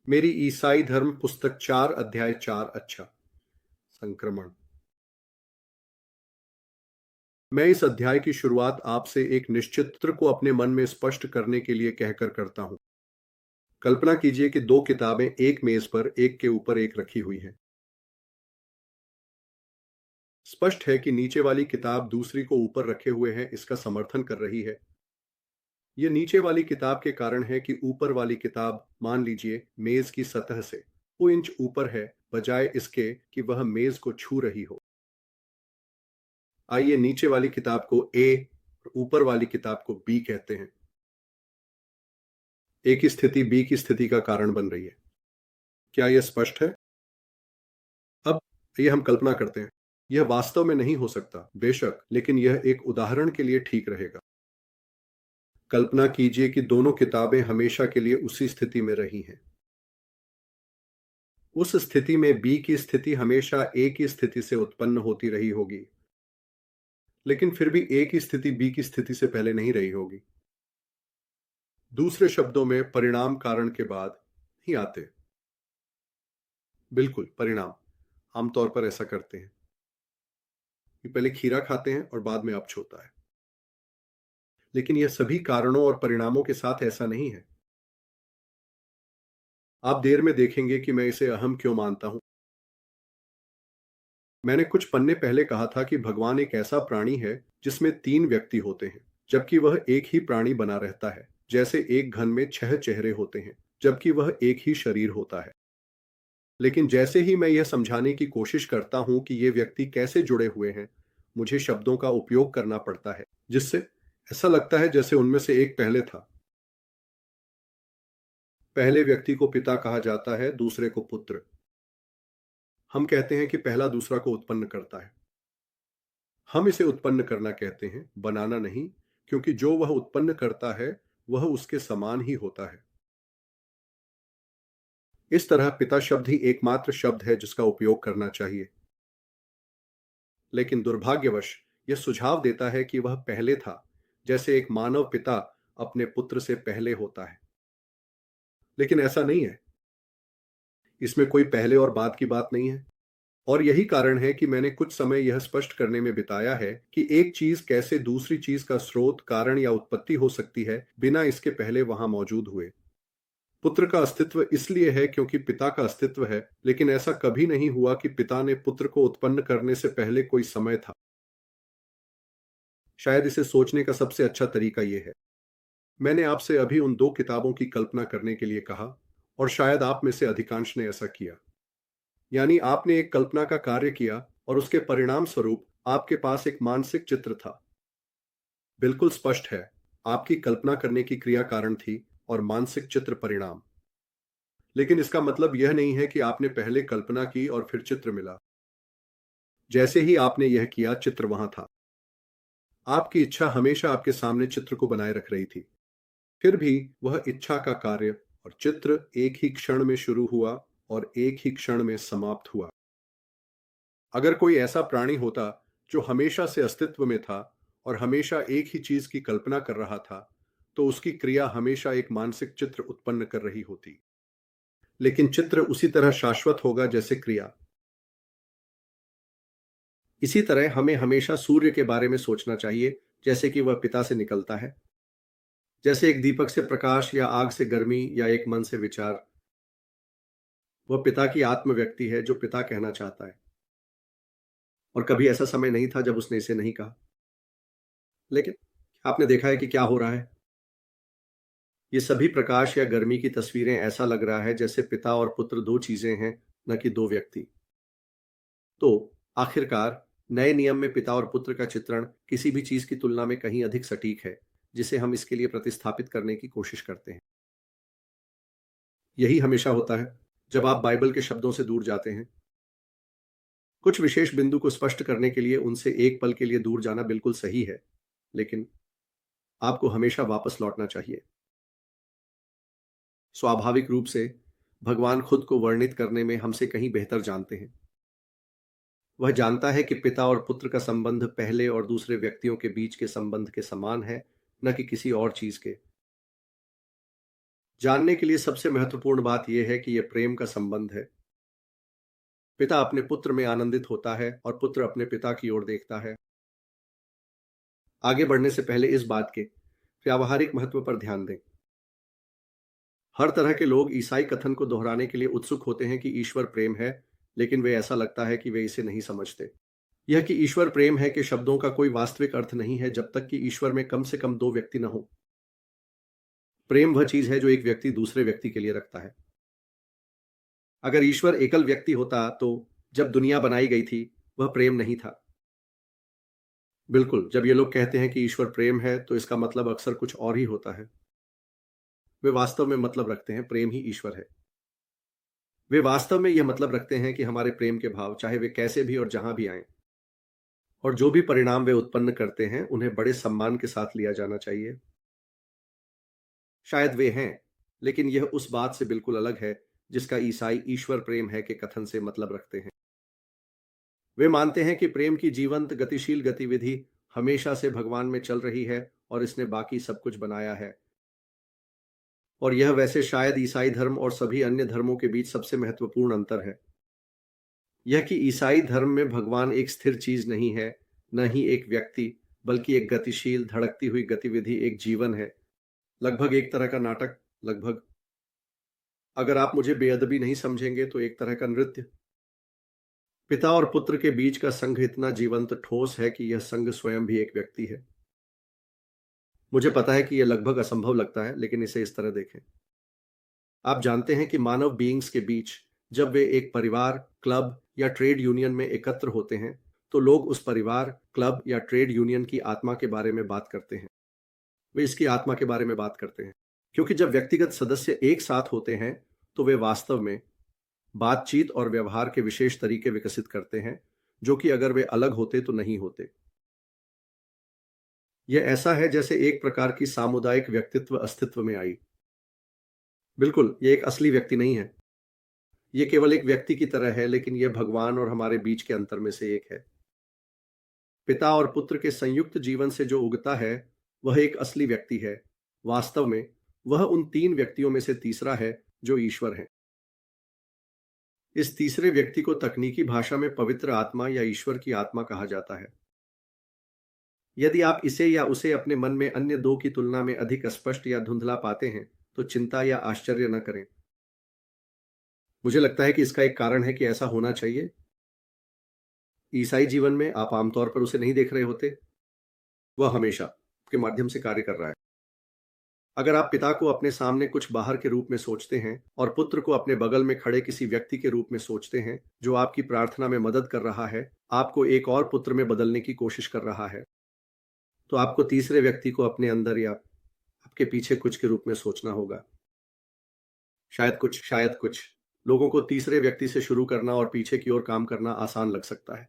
मेरी ईसाई धर्म पुस्तक 4 अध्याय 4 अच्छा संक्रमण। मैं इस अध्याय की शुरुआत आपसे एक निश्चित चित्र को अपने मन में स्पष्ट करने के लिए कहकर करता हूं। कल्पना कीजिए कि दो किताबें एक मेज पर एक के ऊपर एक रखी हुई हैं। स्पष्ट है कि नीचे वाली किताब दूसरी को ऊपर रखे हुए है, इसका समर्थन कर रही है। यह नीचे वाली किताब के कारण है कि ऊपर वाली किताब, मान लीजिए, मेज की सतह से 2 इंच ऊपर है, बजाय इसके कि वह मेज को छू रही हो। आइए नीचे वाली किताब को ए और ऊपर वाली किताब को बी कहते हैं। ए की स्थिति बी की स्थिति का कारण बन रही है। क्या यह स्पष्ट है? अब ये हम कल्पना करते हैं। यह वास्तव में नहीं हो सकता, बेशक, लेकिन यह एक उदाहरण के लिए ठीक रहेगा। कल्पना कीजिए कि दोनों किताबें हमेशा के लिए उसी स्थिति में रही हैं। उस स्थिति में बी की स्थिति हमेशा ए की स्थिति से उत्पन्न होती रही होगी, लेकिन फिर भी ए की स्थिति बी की स्थिति से पहले नहीं रही होगी। दूसरे शब्दों में, परिणाम कारण के बाद ही आते। बिल्कुल, परिणाम आमतौर पर ऐसा करते हैं कि पहले खीरा खाते हैं और बाद में अपच होता है। लेकिन यह सभी कारणों और परिणामों के साथ ऐसा नहीं है। आप देर में देखेंगे कि मैं इसे अहम क्यों मानता हूं। मैंने कुछ पन्ने पहले कहा था कि भगवान एक ऐसा प्राणी है जिसमें 3 व्यक्ति होते हैं, जबकि वह एक ही प्राणी बना रहता है। जैसे एक घन में 6 चेहरे होते हैं, जबकि वह एक ही शरीर होता है। लेकिन जैसे ही मैं यह समझाने की कोशिश करता हूं कि ये व्यक्ति कैसे जुड़े हुए हैं, मुझे शब्दों का उपयोग करना पड़ता है जिससे ऐसा लगता है जैसे उनमें से एक पहले था। पहले व्यक्ति को पिता कहा जाता है, दूसरे को पुत्र। हम कहते हैं कि पहला दूसरा को उत्पन्न करता है। हम इसे उत्पन्न करना कहते हैं, बनाना नहीं, क्योंकि जो वह उत्पन्न करता है वह उसके समान ही होता है। इस तरह पिता शब्द ही एकमात्र शब्द है जिसका उपयोग करना चाहिए। लेकिन दुर्भाग्यवश यह सुझाव देता है कि वह पहले था, जैसे एक मानव पिता अपने पुत्र से पहले होता है। लेकिन ऐसा नहीं है। इसमें कोई पहले और बाद की बात नहीं है। और यही कारण है कि मैंने कुछ समय यह स्पष्ट करने में बिताया है कि एक चीज कैसे दूसरी चीज का स्रोत, कारण या उत्पत्ति हो सकती है बिना इसके पहले वहां मौजूद हुए। पुत्र का अस्तित्व इसलिए है क्योंकि पिता का अस्तित्व है, लेकिन ऐसा कभी नहीं हुआ कि पिता ने पुत्र को उत्पन्न करने से पहले कोई समय था। शायद इसे सोचने का सबसे अच्छा तरीका यह है। मैंने आपसे अभी उन दो किताबों की कल्पना करने के लिए कहा, और शायद आप में से अधिकांश ने ऐसा किया। यानी आपने एक कल्पना का कार्य किया और उसके परिणाम स्वरूप आपके पास एक मानसिक चित्र था। बिल्कुल स्पष्ट है, आपकी कल्पना करने की क्रिया कारण थी और मानसिक चित्र परिणाम। लेकिन इसका मतलब यह नहीं है कि आपने पहले कल्पना की और फिर चित्र मिला। जैसे ही आपने यह किया, चित्र वहां था। आपकी इच्छा हमेशा आपके सामने चित्र को बनाए रख रही थी। फिर भी वह इच्छा का कार्य और चित्र एक ही क्षण में शुरू हुआ और एक ही क्षण में समाप्त हुआ। अगर कोई ऐसा प्राणी होता जो हमेशा से अस्तित्व में था और हमेशा एक ही चीज की कल्पना कर रहा था, तो उसकी क्रिया हमेशा एक मानसिक चित्र उत्पन्न कर रही होती। लेकिन चित्र उसी तरह शाश्वत होगा जैसे क्रिया। इसी तरह हमें हमेशा सूर्य के बारे में सोचना चाहिए जैसे कि वह पिता से निकलता है। जैसे एक दीपक से प्रकाश या आग से गर्मी या एक मन से विचार। वह पिता की आत्म व्यक्ति है जो पिता कहना चाहता है। और कभी ऐसा समय नहीं था जब उसने इसे नहीं कहा। लेकिन आपने देखा है कि क्या हो रहा है। ये सभी प्रकाश या गर्मी की तस्वीरें, ऐसा लग रहा है जैसे पिता और पुत्र दो चीजें हैं, न कि दो व्यक्ति। तो आखिरकार नए नियम में पिता और पुत्र का चित्रण किसी भी चीज की तुलना में कहीं अधिक सटीक है जिसे हम इसके लिए प्रतिस्थापित करने की कोशिश करते हैं। यही हमेशा होता है जब आप बाइबल के शब्दों से दूर जाते हैं। कुछ विशेष बिंदु को स्पष्ट करने के लिए उनसे एक पल के लिए दूर जाना बिल्कुल सही है, लेकिन आपको हमेशा वापस लौटना चाहिए। स्वाभाविक रूप से भगवान खुद को वर्णित करने में हमसे कहीं बेहतर जानते हैं। वह जानता है कि पिता और पुत्र का संबंध पहले और दूसरे व्यक्तियों के बीच के संबंध के समान है, न कि किसी और चीज के। जानने के लिए सबसे महत्वपूर्ण बात यह है कि यह प्रेम का संबंध है। पिता अपने पुत्र में आनंदित होता है और पुत्र अपने पिता की ओर देखता है। आगे बढ़ने से पहले इस बात के व्यावहारिक महत्व पर ध्यान दें। हर तरह के लोग ईसाई कथन को दोहराने के लिए उत्सुक होते हैं कि ईश्वर प्रेम है, लेकिन वे ऐसा लगता है कि वे इसे नहीं समझते। यह कि ईश्वर प्रेम है कि शब्दों का कोई वास्तविक अर्थ नहीं है जब तक कि ईश्वर में कम से कम दो व्यक्ति न हो। प्रेम वह चीज है जो एक व्यक्ति दूसरे व्यक्ति के लिए रखता है। अगर ईश्वर एकल व्यक्ति होता तो जब दुनिया बनाई गई थी वह प्रेम नहीं था। बिल्कुल, जब ये लोग कहते हैं कि ईश्वर प्रेम है तो इसका मतलब अक्सर कुछ और ही होता है। वे वास्तव में मतलब रखते हैं प्रेम ही ईश्वर है। वे वास्तव में यह मतलब रखते हैं कि हमारे प्रेम के भाव चाहे वे कैसे भी और जहां भी आए और जो भी परिणाम वे उत्पन्न करते हैं उन्हें बड़े सम्मान के साथ लिया जाना चाहिए। शायद वे हैं, लेकिन यह उस बात से बिल्कुल अलग है जिसका ईसाई ईश्वर प्रेम है के कथन से मतलब रखते हैं। वे मानते हैं कि प्रेम की जीवंत गतिशील गतिविधि हमेशा से भगवान में चल रही है और इसने बाकी सब कुछ बनाया है। और यह वैसे शायद ईसाई धर्म और सभी अन्य धर्मों के बीच सबसे महत्वपूर्ण अंतर है। यह कि ईसाई धर्म में भगवान एक स्थिर चीज नहीं है, न ही एक व्यक्ति, बल्कि एक गतिशील धड़कती हुई गतिविधि, एक जीवन है, लगभग एक तरह का नाटक, लगभग। अगर आप मुझे बेअदबी नहीं समझेंगे तो एक तरह का नृत्य। पिता और पुत्र के बीच का संघ इतना जीवंत ठोस है कि यह संघ स्वयं भी एक व्यक्ति है। मुझे पता है कि यह लगभग असंभव लगता है, लेकिन इसे इस तरह देखें। आप जानते हैं कि मानव बीइंग्स के बीच जब वे एक परिवार, क्लब या ट्रेड यूनियन में एकत्र होते हैं तो लोग उस परिवार, क्लब या ट्रेड यूनियन की आत्मा के बारे में बात करते हैं। वे इसकी आत्मा के बारे में बात करते हैं क्योंकि जब व्यक्तिगत सदस्य एक साथ होते हैं तो वे वास्तव में बातचीत और व्यवहार के विशेष तरीके विकसित करते हैं जो कि अगर वे अलग होते तो नहीं होते। यह ऐसा है जैसे एक प्रकार की सामुदायिक व्यक्तित्व अस्तित्व में आई। बिल्कुल, यह एक असली व्यक्ति नहीं है। यह केवल एक व्यक्ति की तरह है, लेकिन यह भगवान और हमारे बीच के अंतर में से एक है। पिता और पुत्र के संयुक्त जीवन से जो उगता है वह एक असली व्यक्ति है। वास्तव में वह उन तीन व्यक्तियों में से तीसरा है जो ईश्वर है। इस तीसरे व्यक्ति को तकनीकी भाषा में पवित्र आत्मा या ईश्वर की आत्मा कहा जाता है। यदि आप इसे या उसे अपने मन में अन्य दो की तुलना में अधिक स्पष्ट या धुंधला पाते हैं तो चिंता या आश्चर्य न करें। मुझे लगता है कि इसका एक कारण है कि ऐसा होना चाहिए। ईसाई जीवन में आप आमतौर पर उसे नहीं देख रहे होते। वह हमेशा के माध्यम से कार्य कर रहा है। अगर आप पिता को अपने सामने कुछ बाहर के रूप में सोचते हैं और पुत्र को अपने बगल में खड़े किसी व्यक्ति के रूप में सोचते हैं जो आपकी प्रार्थना में मदद कर रहा है, आपको एक और पुत्र में बदलने की कोशिश कर रहा है, तो आपको तीसरे व्यक्ति को अपने अंदर या आपके पीछे कुछ के रूप में सोचना होगा। शायद कुछ लोगों को तीसरे व्यक्ति से शुरू करना और पीछे की ओर काम करना आसान लग सकता है।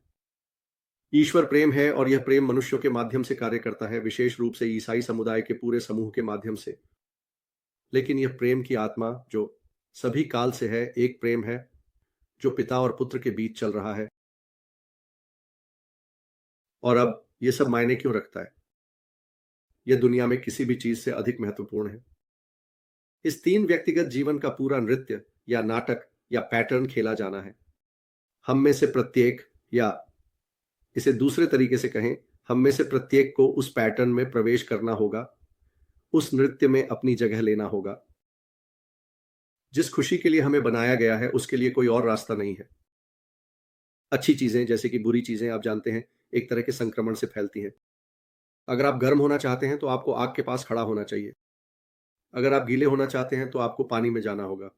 ईश्वर प्रेम है और यह प्रेम मनुष्यों के माध्यम से कार्य करता है, विशेष रूप से ईसाई समुदाय के पूरे समूह के माध्यम से। लेकिन यह प्रेम की आत्मा जो सभी काल से है, एक प्रेम है जो पिता और पुत्र के बीच चल रहा है। और अब यह सब मायने क्यों रखता है? यह दुनिया में किसी भी चीज से अधिक महत्वपूर्ण है। इस तीन व्यक्तिगत जीवन का पूरा नृत्य या नाटक या पैटर्न खेला जाना है। हम में से प्रत्येक, या इसे दूसरे तरीके से कहें, हम में से प्रत्येक को उस पैटर्न में प्रवेश करना होगा, उस नृत्य में अपनी जगह लेना होगा। जिस खुशी के लिए हमें बनाया गया है उसके लिए कोई और रास्ता नहीं है। अच्छी चीजें जैसे कि बुरी चीजें, आप जानते हैं, एक तरह के संक्रमण से फैलती हैं। अगर आप गर्म होना चाहते हैं तो आपको आग के पास खड़ा होना चाहिए। अगर आप गीले होना चाहते हैं तो आपको पानी में जाना होगा।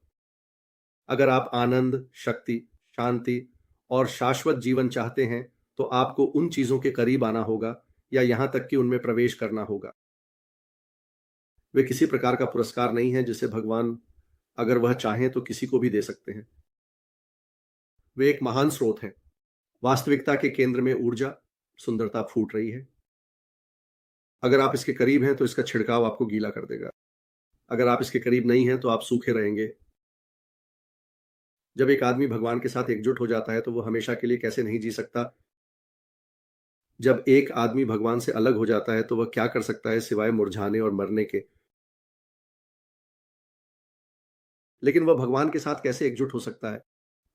अगर आप आनंद, शक्ति, शांति और शाश्वत जीवन चाहते हैं तो आपको उन चीजों के करीब आना होगा या यहां तक कि उनमें प्रवेश करना होगा। वे किसी प्रकार का पुरस्कार नहीं है जिसे भगवान अगर वह चाहें तो किसी को भी दे सकते हैं। वे एक महान स्रोत हैं। वास्तविकता के केंद्र में ऊर्जा, सुंदरता फूट रही है। अगर आप इसके करीब हैं तो इसका छिड़काव आपको गीला कर देगा। अगर आप इसके करीब नहीं हैं तो आप सूखे रहेंगे। जब एक आदमी भगवान के साथ एकजुट हो जाता है तो वह हमेशा के लिए कैसे नहीं जी सकता? जब एक आदमी भगवान से अलग हो जाता है तो वह क्या कर सकता है सिवाय मुरझाने और मरने के? लेकिन वह भगवान के साथ कैसे एकजुट हो सकता है?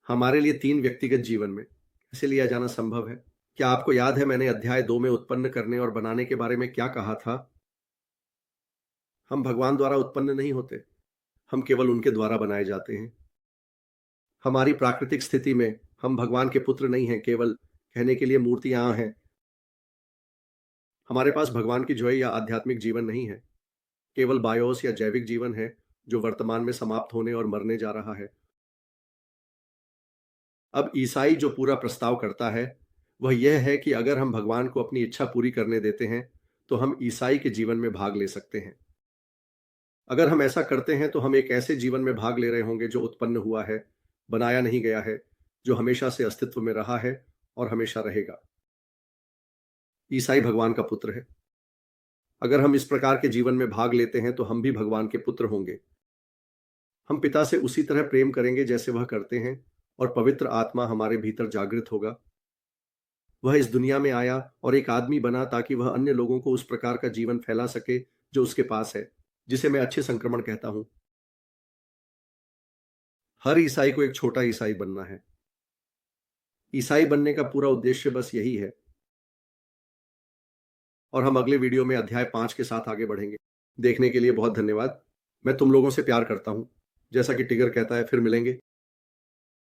हमारे लिए 3 व्यक्तिगत जीवन में कैसे लिया जाना संभव है? क्या आपको याद है मैंने अध्याय 2 में उत्पन्न करने और बनाने के बारे में क्या कहा था? हम भगवान द्वारा उत्पन्न नहीं होते, हम केवल उनके द्वारा बनाए जाते हैं। हमारी प्राकृतिक स्थिति में हम भगवान के पुत्र नहीं हैं, केवल कहने के लिए मूर्तियाँ हैं। हमारे पास भगवान की ज्वाई या आध्यात्मिक जीवन नहीं है, केवल बायोस या जैविक जीवन है, जो वर्तमान में समाप्त होने और मरने जा रहा है। अब ईसाई जो पूरा प्रस्ताव करता है, वह यह है कि अगर हम भगवान को अपनी इच्छा पूरी करने देते हैं, तो हम ईसाई के जीवन में भाग ले सकते हैं। अगर हम ऐसा करते हैं, तो हम एक ऐसे जीवन में भाग ले रहे होंगे जो उत्पन्न हुआ है, बनाया नहीं गया है, जो हमेशा से अस्तित्व में रहा है और हमेशा रहेगा। ईसाई भगवान का पुत्र है। अगर हम इस प्रकार के जीवन में भाग लेते हैं, तो हम भी भगवान के पुत्र होंगे। हम पिता से उसी तरह प्रेम करेंगे जैसे वह करते हैं, और पवित्र आत्मा हमारे भीतर जागृत होगा। वह इस दुनिया में आया और एक आदमी बना ताकि वह अन्य लोगों को उस प्रकार का जीवन फैला सके जो उसके पास है, जिसे मैं अच्छे संक्रमण कहता हूं। हर ईसाई को एक छोटा ईसाई बनना है। ईसाई बनने का पूरा उद्देश्य बस यही है। और हम अगले वीडियो में अध्याय 5 के साथ आगे बढ़ेंगे। देखने के लिए बहुत धन्यवाद। मैं तुम लोगों से प्यार करता हूं। जैसा कि टिगर कहता है, फिर मिलेंगे।